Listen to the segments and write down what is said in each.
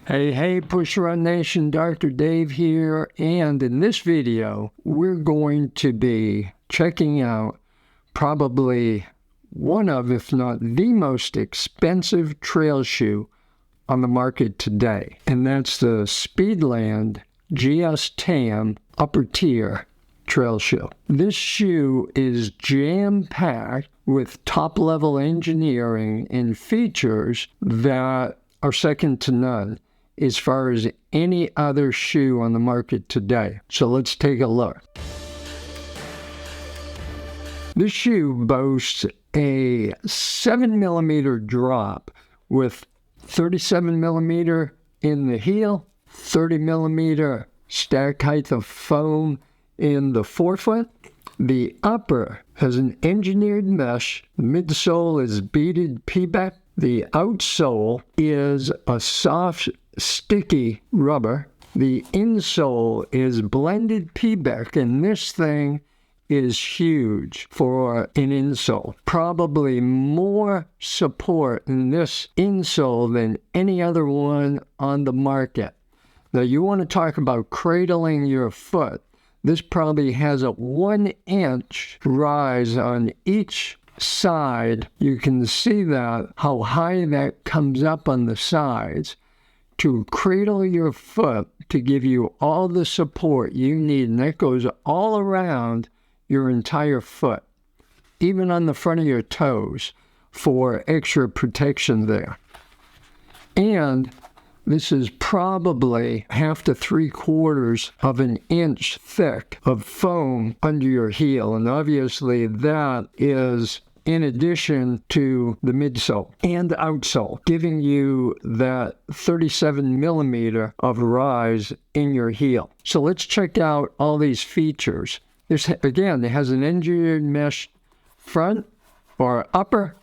Hey, Push Run Nation, Dr. Dave here, and in this video, we're going to be checking out probably one of, if not the most expensive trail shoe on the market today, and that's the Speedland GS TAM upper tier trail shoe. This shoe is jam-packed with top-level engineering and features that are second to none as far as any other shoe on the market today. So let's take a look. This shoe boasts a 7mm drop with 37mm in the heel, 30mm stack height of foam in the forefoot. The upper has an engineered mesh. The midsole is beaded peback. The outsole is a soft, sticky rubber. The insole is blended peback, and this thing is huge for an insole. Probably more support in this insole than any other one on the market. Now, you want to talk about cradling your foot. This probably has a 1-inch rise on each side. You can see that, how high that comes up on the sides to cradle your foot to give you all the support you need, and that goes all around your entire foot, even on the front of your toes for extra protection there. And this is probably 1/2 to 3/4 of an inch thick of foam under your heel, and obviously that is in addition to the midsole and outsole, giving you that 37mm of rise in your heel. So let's check out all these features. This, again, it has an engineered mesh front or upper,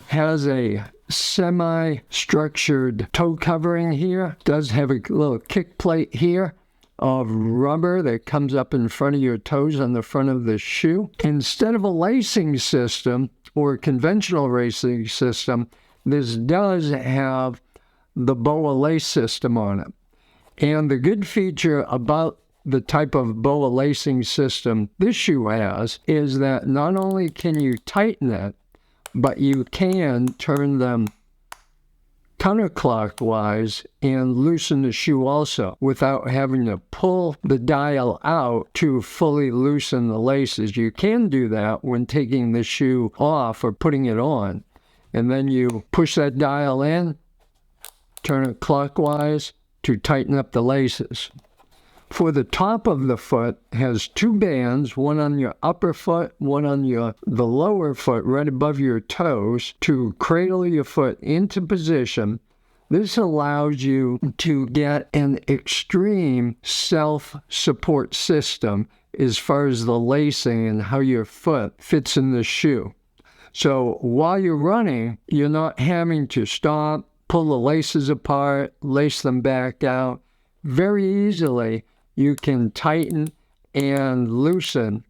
has a semi-structured toe covering here, does have a little kick plate here of rubber that comes up in front of your toes on the front of the shoe. Instead of a lacing system or a conventional racing system, this does have the BOA lace system on it. And the good feature about the type of BOA lacing system this shoe has is that not only can you tighten it, but you can turn them counterclockwise and loosen the shoe also without having to pull the dial out to fully loosen the laces. You can do that when taking the shoe off or putting it on, and then you push that dial in, turn it clockwise to tighten up the laces. For the top of the foot, has 2 bands, one on your upper foot, one on the lower foot right above your toes to cradle your foot into position. This allows you to get an extreme self-support system as far as the lacing and how your foot fits in the shoe. So while you're running, you're not having to stop, pull the laces apart, lace them back out. Very easily, you can tighten and loosen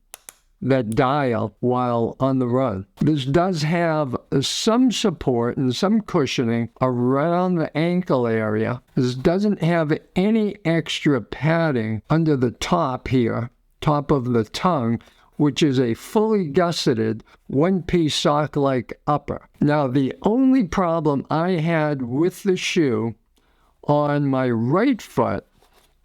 that dial while on the run. This does have some support and some cushioning around the ankle area. This doesn't have any extra padding under the top here, top of the tongue, which is a fully gusseted one-piece sock-like upper. Now, the only problem I had with the shoe on my right foot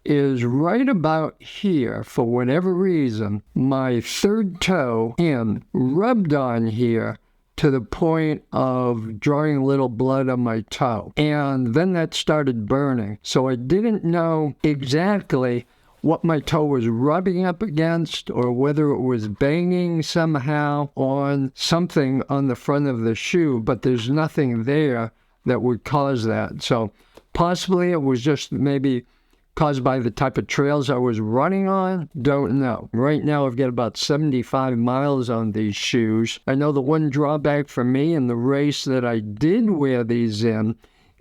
is right about here. For whatever reason, my third toe in rubbed on here to the point of drawing a little blood on my toe. And then that started burning. So I didn't know exactly what my toe was rubbing up against or whether it was banging somehow on something on the front of the shoe, but there's nothing there that would cause that. So possibly it was just maybe caused by the type of trails I was running on? Don't know. Right now I've got about 75 miles on these shoes. I know the one drawback for me in the race that I did wear these in,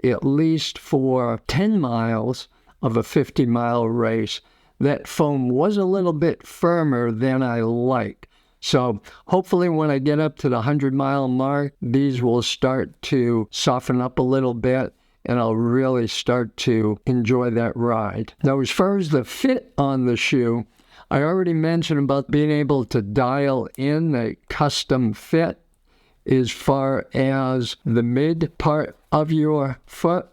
at least for 10 miles of a 50-mile race, that foam was a little bit firmer than I like. So hopefully when I get up to the 100-mile mark, these will start to soften up a little bit and I'll really start to enjoy that ride. Now, as far as the fit on the shoe, I already mentioned about being able to dial in a custom fit as far as the mid part of your foot.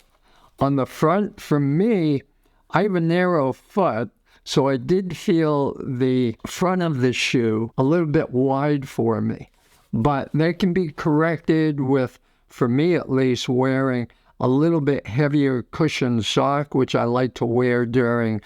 On the front, for me, I have a narrow foot, so I did feel the front of the shoe a little bit wide for me. But that can be corrected with, for me at least, wearing a little bit heavier cushion sock, which I like to wear during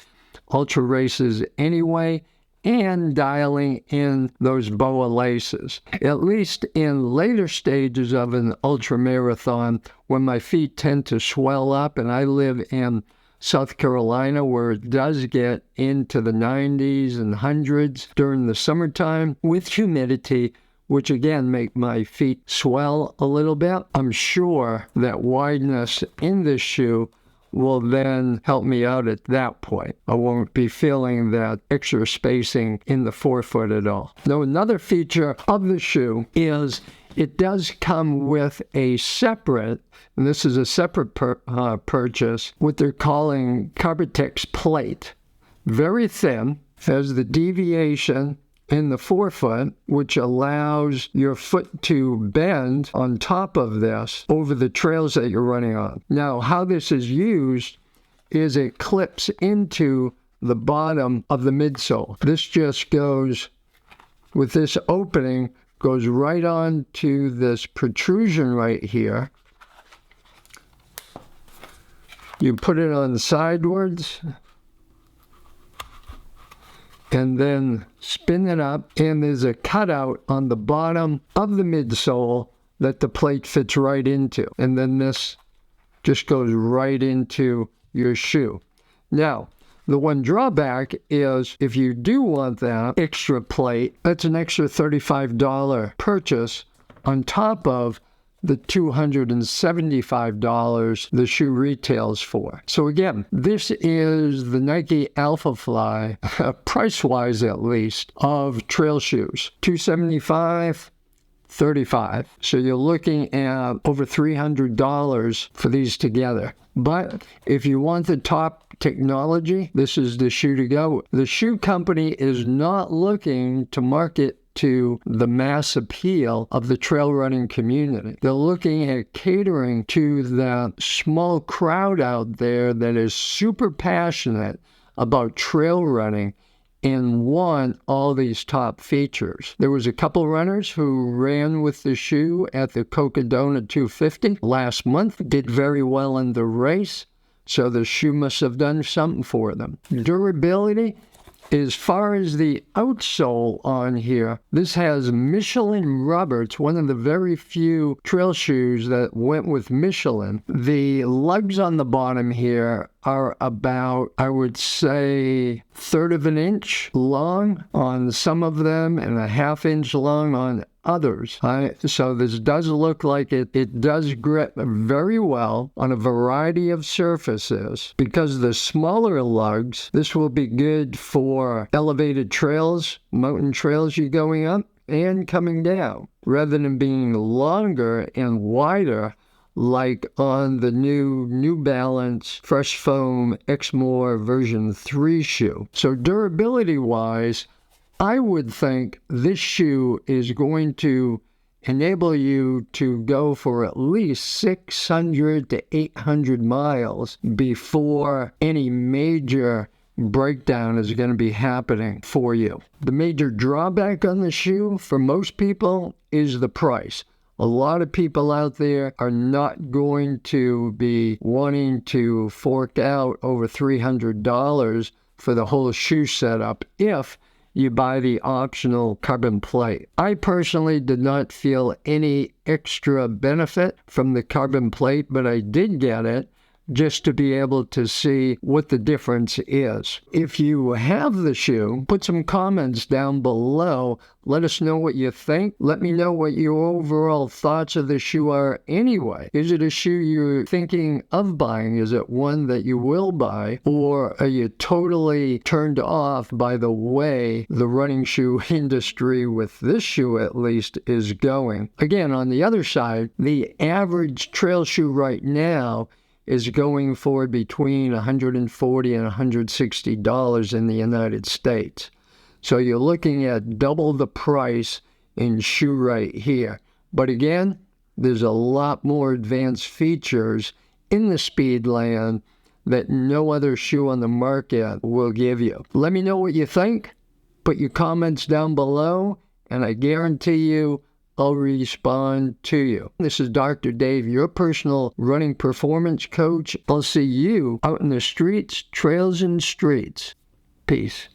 ultra races anyway, and dialing in those boa laces. At least in later stages of an ultra marathon, when my feet tend to swell up, and I live in South Carolina where it does get into the 90s and 100s during the summertime with humidity, which again make my feet swell a little bit. I'm sure that wideness in this shoe will then help me out at that point. I won't be feeling that extra spacing in the forefoot at all. Now, another feature of the shoe is it does come with a separate, and this is a separate purchase, what they're calling Carbex Plate. Very thin, has the deviation in the forefoot, which allows your foot to bend on top of this over the trails that you're running on. Now, how this is used is it clips into the bottom of the midsole. This just goes, with this opening, goes right on to this protrusion right here. You put it on sidewards, and then spin it up, and there's a cutout on the bottom of the midsole that the plate fits right into. And then this just goes right into your shoe. Now, the one drawback is if you do want that extra plate, that's an extra $35 purchase on top of the $275 the shoe retails for. So again, this is the Nike Alpha Fly, price-wise at least, of trail shoes. $275, $35. So you're looking at over $300 for these together. But if you want the top technology, this is the shoe to go. The shoe company is not looking to market to the mass appeal of the trail running community. They're looking at catering to that small crowd out there that is super passionate about trail running and want all these top features. There was a couple runners who ran with the shoe at the Cocodona 250 last month, did very well in the race, so the shoe must have done something for them. Durability, as far as the outsole on here, this has Michelin rubber. It's one of the very few trail shoes that went with Michelin. The lugs on the bottom here are about, I would say, 1/3 of an inch long on some of them and a 1/2 inch long on others. So this does look like it does grip very well on a variety of surfaces. Because the smaller lugs, this will be good for elevated trails, mountain trails you're going up and coming down, rather than being longer and wider like on the New Balance Fresh Foam Exmore version 3 shoe. So durability-wise, I would think this shoe is going to enable you to go for at least 600 to 800 miles before any major breakdown is going to be happening for you. The major drawback on the shoe for most people is the price. A lot of people out there are not going to be wanting to fork out over $300 for the whole shoe setup if you buy the optional carbon plate. I personally did not feel any extra benefit from the carbon plate, but I did get it just to be able to see what the difference is. If you have the shoe, put some comments down below. Let us know what you think. Let me know what your overall thoughts of the shoe are anyway. Is it a shoe you're thinking of buying? Is it one that you will buy? Or are you totally turned off by the way the running shoe industry, with this shoe at least, is going? Again, on the other side, the average trail shoe right now is going for between $140 and $160 in the United States. So you're looking at double the price in shoe right here. But again, there's a lot more advanced features in the Speedland that no other shoe on the market will give you. Let me know what you think. Put your comments down below, and I guarantee you I'll respond to you. This is Dr. Dave, your personal running performance coach. I'll see you out in the streets, trails, and streets. Peace.